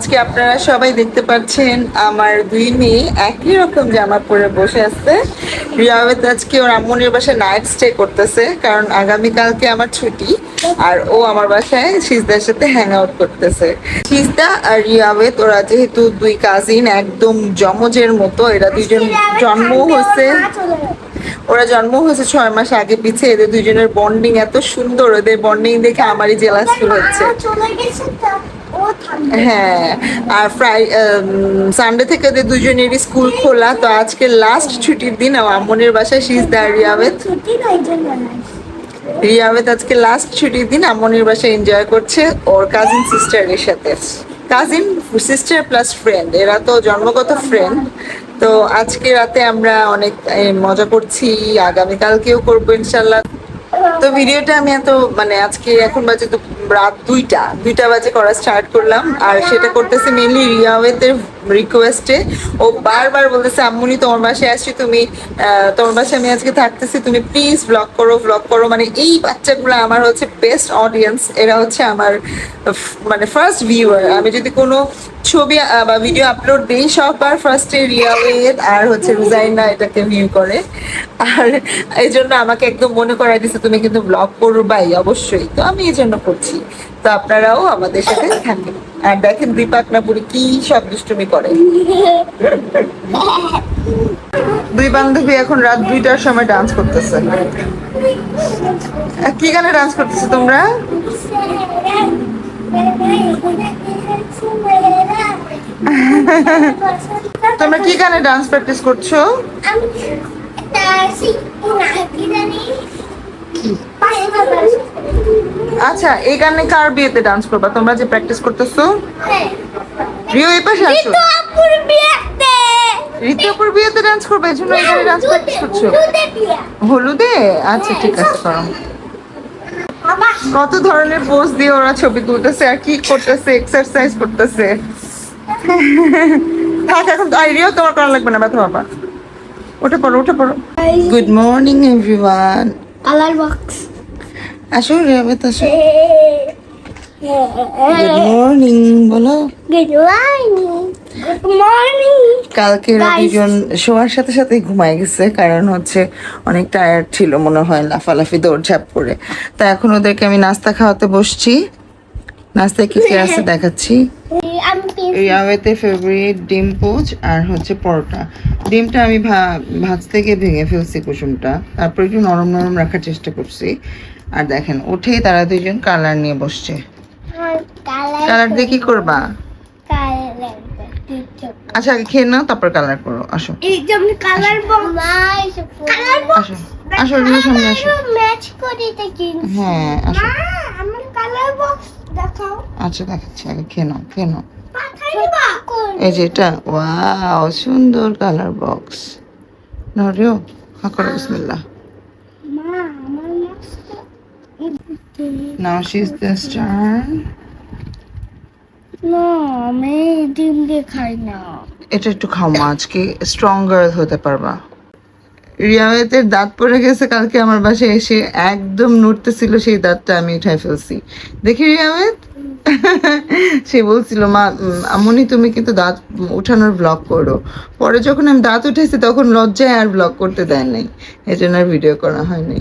আজকে আপনারা সবাই দেখতে পাচ্ছেন আমার দুই মেয়ে একই রকম জামা পরে বসে আছে। রিয়াবেত আজকে ওর আম্মুনের বাসায় নাইট স্টে করতেছে, কারণ আগামীকালকে আমার ছুটি। আর ও আমার বাসায় সিজদার সাথে হ্যাং আউট করতেছে। সিজদা আর রিয়াবেত ওরা যেহেতু দুই কাজিন, একদম জমজের মতো। এরা দুইজন জন্ম হয়েছে 6 মাস আগে পিছে। এদের দুইজনের বন্ডিং এত সুন্দর, এদের বন্ডিং দেখে আমারই জেলাস ফিল হচ্ছে। হ্যাঁ, আর সানডে থেকে ওদের দুজনেরই স্কুল খোলা, তো আজকে লাস্ট ছুটির দিন। আম্মনের বাসায় সিজদা আর রিয়াবেত আজকে লাস্ট ছুটির দিন আম্মনের বাসায় এনজয় করছে ওর কাজিন সিস্টারের সাথে। কাজিন সিস্টার প্লাস ফ্রেন্ড, এরা তো জন্মগত ফ্রেন্ড। তো আজকে রাতে আমরা অনেক মজা করছি, আগামীকালকেও করবো ইনশাল্লাহ। তো ভিডিওটা আমি আজকে এখন বাজে তো রাত 2টা বাজে করা স্টার্ট করলাম। আর সেটা করতেছে মেনলি রিয়াওয়েতের রিকোয়েস্টে। ও বারবার বলতেছে, আম্মুনি তোমার বাসায় আসছি, তুমি তোমার বাসায় আমি আজকে থাকতেছি, তুমি প্লিজ ব্লগ করো। মানে এই বাচ্চাগুলো আমার হচ্ছে বেস্ট অডিয়েন্স। এরা হচ্ছে আমার ফার্স্ট ভিউয়ার। আমি যদি কোনো ছবি বা ভিডিও আপলোড দিই, সবার ফার্স্টে রিয়াওয়েত আর হচ্ছে রুজাইনা এটাকে ভিউ করে। আর এই জন্য আমাকে একদম মনে করাই দিচ্ছে, তুমি কিন্তু ব্লগ করবাই অবশ্যই। তো আমি এই জন্য করছি। তো আপনারাও আমাদের সাথে থাকেন। আর দেখেন দীপাক না পুরি কি সব দুষ্টুমি করে। দুই বান্ধবী এখন রাত 2টার সময় ডান্স করতেছে। কি গানে ডান্স করতেছে তোমরা? তোমরা কি গানে ডান্স প্র্যাকটিস করছো? আচ্ছা, এই গানে কার বিয়েতে ডান্স করবা তোমরা যে প্র্যাকটিস করতেছো? রিও এই পাশে আসো। ঋতুপুর বিয়েতে ডান্স করবে, এই জন্য এই গানে ডান্স প্র্যাকটিস করছো? হলুদে? আচ্ছা ঠিক আছে, করো। কত ধরনের পোজ দিয়ে ওরা ছবি তুলতেছে আর কি করতেছে, এক্সারসাইজ করতেছে। থাক এখন, রিও তোমার করা লাগবে না, ব্যথা বাবা। উঠে পড়ো। Good morning everyone. Colour box আসো রিয়াবেত, আসো। গুড মর্নিং বলো। Good morning. কালকে দুজন শোয়ার সাথে সাথে ঘুমায় গেছে, কারণ হচ্ছে অনেক টায়ার্ড ছিল মনে হয়, লাফালাফি দৌড়ঝাঁপ করে। তা এখন ওদেরকে আমি নাস্তা খাওয়াতে বসছি। নাস্তায় কি কি আছে দেখাচ্ছি। রিয়াবেতের ফেভারিট ডিম পোচ আর হচ্ছে পরোটা। ডিমটা আমি ভাজ থেকে ভেঙে ফেলছি কুসুমটা, তারপর একটু নরম নরম রাখার চেষ্টা করছি। আর দেখেন উঠেই তারা দুজন কালার নিয়ে বসছে। কালার দিয়ে কি করবা? আচ্ছা আগে খেয়ে নাও, তারপর কালার করো। আসো আসো আসো, রিও সামনে আসো। হ্যাঁ আসো। আচ্ছা দেখাচ্ছি, আগে খেয়ে নাও। এই যে এটা, ওয়াও সুন্দর কালার বক্স। নাও রিও, হা করো বিসমিল্লাহ। Now she's this turn. না, আমি ডিম দিয়ে খাই না। এটা একটু খাও মা, আজকে স্ট্রঙ্গার হতে পারবা। রিয়াবেতের দাঁত পড়ে গেছে কালকে আমার বাসায় এসে, একদম নড়তেছিল, সেই দাঁতটা আমি উঠাই ফেলছি। দেখি রিয়াবেত, সে বলছিল মা আম্মুনি তুমি কিন্তু দাঁত উঠানোর ব্লগ করো। পরে যখন আমি দাঁত উঠেছি তখন লজ্জায় আর ব্লগ করতে দেয় নাই, এই জন্য আর ভিডিও করা হয়নি।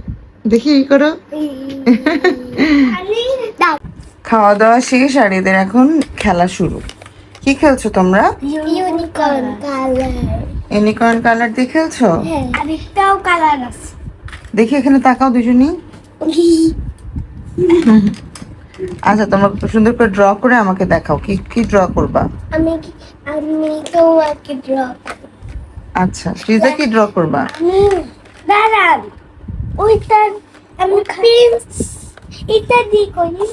দেখি এই করো। খাওয়া দাওয়া শেষ আর এদের এখন খেলা শুরু। কি খেলছো তোমরা? Unicorn colour. ইউনিকর্ন কালার দিয়ে খেলছো? আরেকটাও কালার আছে। দেখি এখানে তাকাও দুজনই। আচ্ছা তোমরা সুন্দর করে ড্র করে আমাকে দেখাও, কি কি ড্র করবা? আমি তোমাকে ড্র। আচ্ছা ফ্রিজে কি ড্র করবা? দাঁড়ান, ওইটা আমি প্রিন্স এটা দিয়ে করি।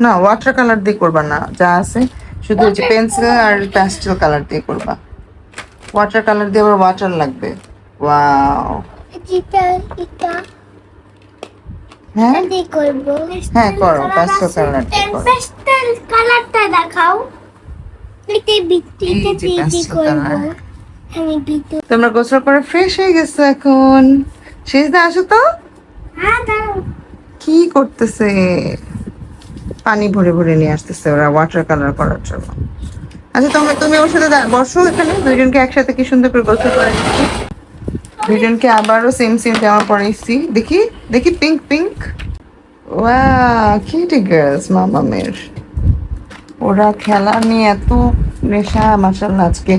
না ওয়াটার কালার দিয়ে করবা না, যা আছে শুধু ওই যে পেন্সিল আর প্যাস্টেল কালার দিয়ে করবা। ওয়াটার কালার দিয়ে আবার ওয়াটার লাগবে। ওয়াও, হ্যাঁ দিয়ে করব। হ্যাঁ করো, প্যাস্টেল কালার দিয়ে করো। পেস্টেল কালারটা দেখাও। এটা বিটিতে দিয়ে করব। আমি বিটি। তোমরা গোসল করে ফ্রেশ হয়ে গেছো এখন। শেষ দা আসো তো। হ্যাঁ দাঁড়াও। কি করতেছে? পানি ভরে ভরে নিয়ে আসতেছে ওরা ওয়াটার কালার করার জন্য। আচ্ছা তুমি ওর সাথে বসো এখানে, দুইজনকে একসাথে কি সুন্দর করে গোসল করে নিচ্ছি। দুইজনকে আবারও সেম সেম জামা পরাইছি। দেখি দেখি পিঙ্ক পিঙ্ক। ওয়া কিউটি গার্লস মামামের। ওরা খেলা নিয়ে এত নেশা, মাশাআল্লাহ আজকে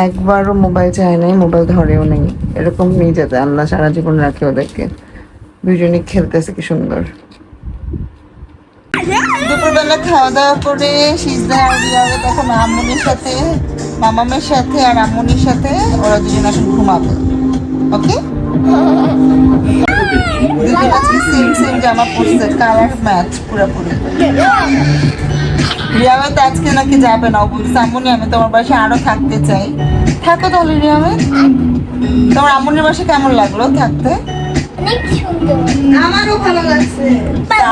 একবারও মোবাইল চায় নাই, মোবাইল ধরেও নেই। এরকম নিয়ে যেতে আল্লাহ সারা জীবন রাখে ওদেরকে। দুজনে খেলতেছে কি সুন্দর। দুপুরবেলা খাওয়া দাওয়া করে সিজদা আর রিয়ারে দেখো মামুনির সাথে, মামামের সাথে আর আম্মুনির সাথে ওরা দুজন এখন ঘুমাবে। ওকে, দুজন আজকে সেম সেম জামা পরছে, কালার ম্যাচ পুরোপুরি। রিয়ামে তো আজকে নাকি যাবে না, ও বলছে আম্মুনি আমি তোমার বাসায় আরো থাকতে চাই। থাকো তাহলে রিয়ামে। তোমার আম্মুনির বাসায় কেমন লাগলো থাকতে? অনেক সুন্দর। আমারও ভালো লাগছে,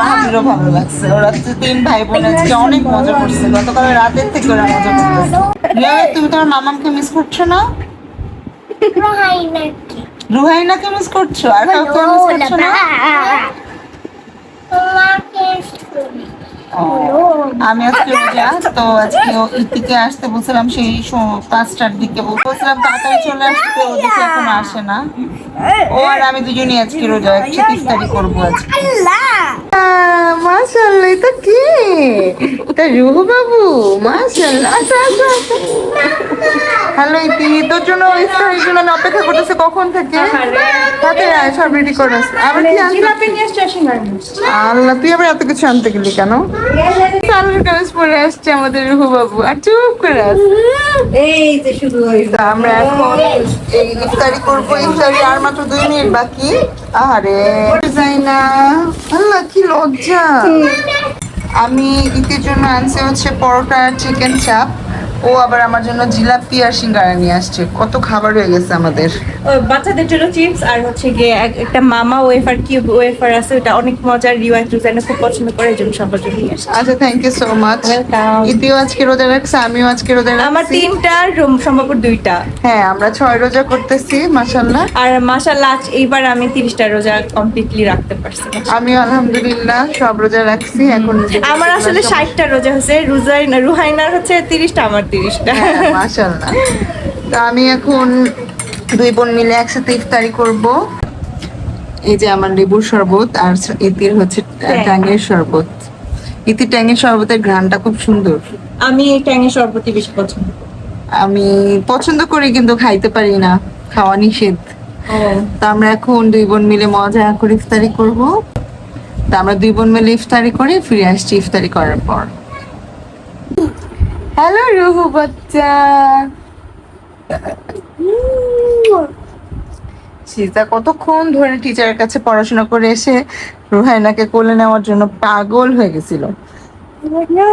আমারও ভালো লাগছে। ওরা তো 3 ভাই বোন আজকে অনেক মজা করছে, গতকাল রাতের থেকে ওরা মজা করতেছে। রিয়ামে তুমি তোমার মামামকে মিস করছো না? রুহাইনাকে মিস করছো? আর কাউকে মিস করছো না? আমি আজকে রোজা, তো আজকে ইতিকে আসতে বলছিলাম সেই 5টার দিকে, বলছিলাম তাড়াতাড়ি চলে আসতে, ও দেখে এখনো আসে না। ও আর আমি দুজনই আজকে রোজা, একসাথে ইফতারি করবো আজকে। মাশাআল্লাহ, এটা কি? এটা রুহু বাবু, মাশাআল্লাহ। আচ্ছা আচ্ছা আচ্ছা। হ্যালো ইতি, তোর জন্য ইফতারির জন্য আমি অপেক্ষা করতেছে কখন থেকে। তাতে সব রেডি করে আসছে। আবার কি জিলাপি নিয়ে আসছে? আল্লাহ, তুই আবার এত কিছু আনতে গেলি কেন? সালোয়ার কামিজ পরে আসছে আমাদের রুহু বাবু, আর চুপ করে আসছে। এই যে শুরু হয়েছে। আমরা এখন এই ইফতারি করবো, ইফতারি আর মাত্র 2 মিনিট বাকি। আরে যাই না, আল্লাহ কি লজ্জা। আমি ইতির জন্য আনছি হচ্ছে পরোটা আর চিকেন চাপ, ও আবার আমার জন্য জিলাপি আর সিঙ্গারা নিয়ে আসছে। কত খাবার হয়ে গেছে আমাদের। ও বাচ্চাদের জন্য চিপস আর হচ্ছে গিয়ে একটা মামা ওয়েফার কিউব ওয়েফার আছে, ওটা অনেক মজার, রিওয়াজ রুজানা খুব পছন্দ করে, এই জন্য সবার জন্য নিয়ে আসছে। আচ্ছা, thank you so much. Welcome. ইতিও আজকে রোজা রাখছে, আমিও আজকে রোজা রাখছি। আমার 3টা সম্ভব 2টা। হ্যাঁ, আমরা 6 রোজা করতেছি মাশাআল্লাহ। আর মাশাআল্লাহ এইবার আমি 30টা রোজা কমপ্লিটলি রাখতে পারছি। আমি আলহামদুলিল্লাহ সব রোজা রাখছি এখন। আমার আসলে 60টা রোজা হচ্ছে, রুহাইনার হচ্ছে 30টা, আমার 30টা। হ্যাঁ, মাশাআল্লাহ। তো আমি এখন 2 বোন মিলে একসাথে ইফতারি করব। এই যে আমার লেবুর শরবত আর ইতির হচ্ছে ট্যাঙের শরবত। ইতির ট্যাঙের শরবতের ঘ্রাণটা খুব সুন্দর। আমি এই ট্যাঙের শরবতই বেশি পছন্দ করি। আমি পছন্দ করি কিন্তু খাইতে পারি না, খাওয়া নিষেধ। তো আমরা এখন 2 বোন মিলে মজা করে ইফতারি করব। তো আমরা 2 বোন মিলে ইফতারি করে ফিরে আসছি ইফতারি করার পর। হ্যালো রুহু বাচ্চা। সিজা কতক্ষণ ধরে টিচারের কাছে পড়াশোনা করে এসে রুহাইনাকে কোলে নেওয়ার জন্য পাগল হয়ে গেছিল।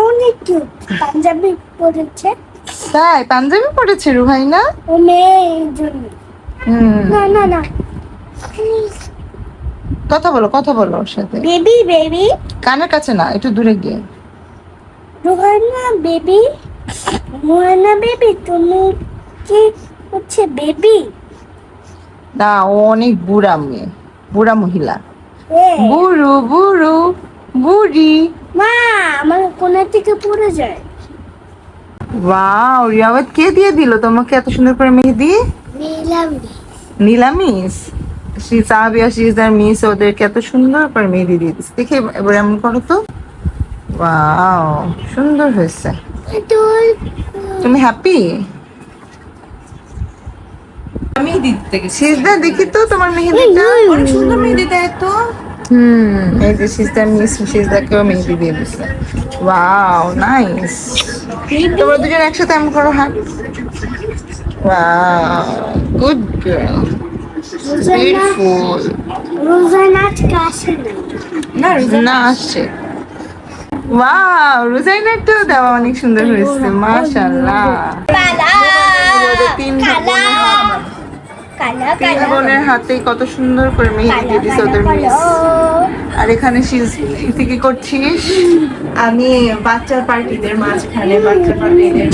অনেক কিউট। পাঞ্জাবি পরেছে। তাই পাঞ্জাবি পড়েছে রুহাইনা? ও মেয়ের জন্য। না না না, কথা বলো ওর সাথে। বেবি বেবি, কানের কাছে না, একটু দূরে গিয়ে। রোহানা বেবি, রোহানা বেবি, তুমি কি হচ্ছে বেবি? না, ও অনেক বুড়া মেয়ে, বুড়া মহিলা। এ বুড়ি। মা, আমার কোনা থেকে পড়ে যায়। ওয়াও, রিয়াওয়াত কে দিয়ে দিল তোমাকে এত সুন্দর করে মেহেদি? নিলামি। নীলামিস। সাহাবিয়া সিজদার মিস ওদেরকে এত সুন্দর করে মেহেদি দিয়ে দিচ্ছে। দেখে এবার এমন করো তো। ওয়াও, সুন্দর হয়েছে। তুমি হ্যাপি? আমি দিতে গেছি। সিজদা দেখি তো তোমার মেহেদিটা। অনেক সুন্দর মেহেদি দেয় তো। এই যে সিজদা মিস সিজদাকেও মেহেদি দিয়ে দিচ্ছে। Wow, nice. তোমরা দুজন একসাথে এমন করো, হ্যাঁ। Wow, good girl, beautiful. Rozana আজকে আসে না। না আসছে। ওয়াও, রোজাইনারটাও দেওয়া অনেক সুন্দর হয়েছে, মাশাআল্লাহ। ওদের 3 বোনের হাতে কত সুন্দর করে মেহেদি দিয়ে দিছে ওদের মিস। আর এখানে তুই কি করছিস? আমি বাচ্চার পার্টিদের মাঝখানে, বাচ্চা পার্টিদের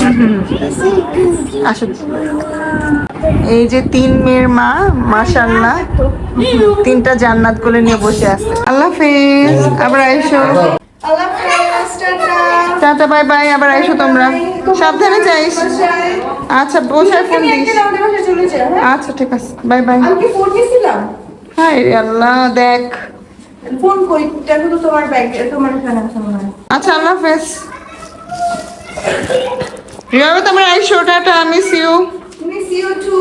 আসলে এই যে 3 মেয়ের মা, মাশাআল্লাহ 3টা জান্নাত কোলে নিয়ে বসে আছে। আল্লাহ হাফেজ, আবার আইসো। আল্লাহ হাফেজ। টাটা বাই বাই, আবার আইসো তোমরা, সাবধানে যাইস। আচ্ছা বসায় ফোন দিস। চলে যা, হ্যাঁ? আচ্ছা ঠিক আছে, বাই বাই। আমি কি ফোন নিয়েছিলাম? হায় রে আল্লাহ, দেখ। ফোন কই? দেখো তো তোমার ব্যাগ, তোমার এখানে আছে মনে হয়। আচ্ছা আল্লাহ হাফেজ। রিয়া তোমরা আইসো, টাটা, miss you. Miss you two.